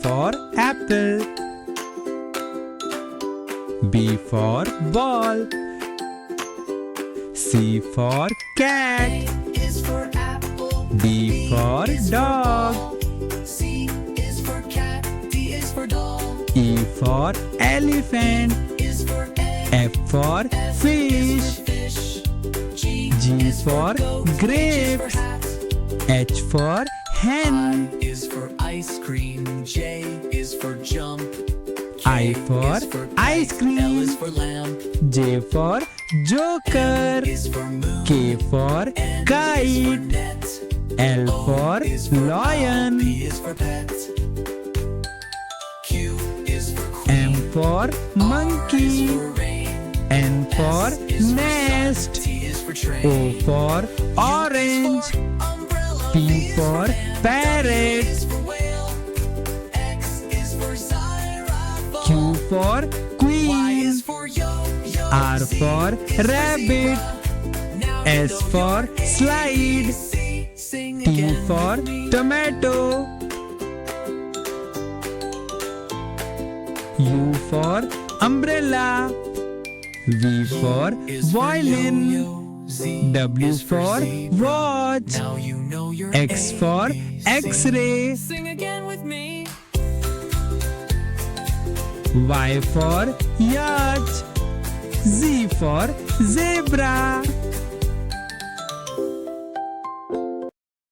for apple. B for ball. C for cat. A is for apple. D for dog. C is for cat. D is for dog. E for elephant. Is for egg. F for fish. Fish. G for grape. Hat. H for hen. I is for ice cream. J is for jump. I for is for ice kite. cream. L is for lamp. J for joker. Is for moon. K for N is for kite. net. L for is for lion. P is for pet. Q is for queen. M for R is monkey. for rain. N for S is for nest. sun. T is for train. O for orange. U is for umbrella. P for fan. parrot. W is for whale. X is for xylophone. Q for Y queen. is for yo-yo. R Z for is for rabbit. zebra. Now you S know for your slide. ABC. Sing T again for with me. tomato. U for umbrella. V for Is for violin. yo-yo. Z W is for zebra. watch. Now you know your X for ABC. X-ray. Sing again with me. Y for yacht. Z for zebra.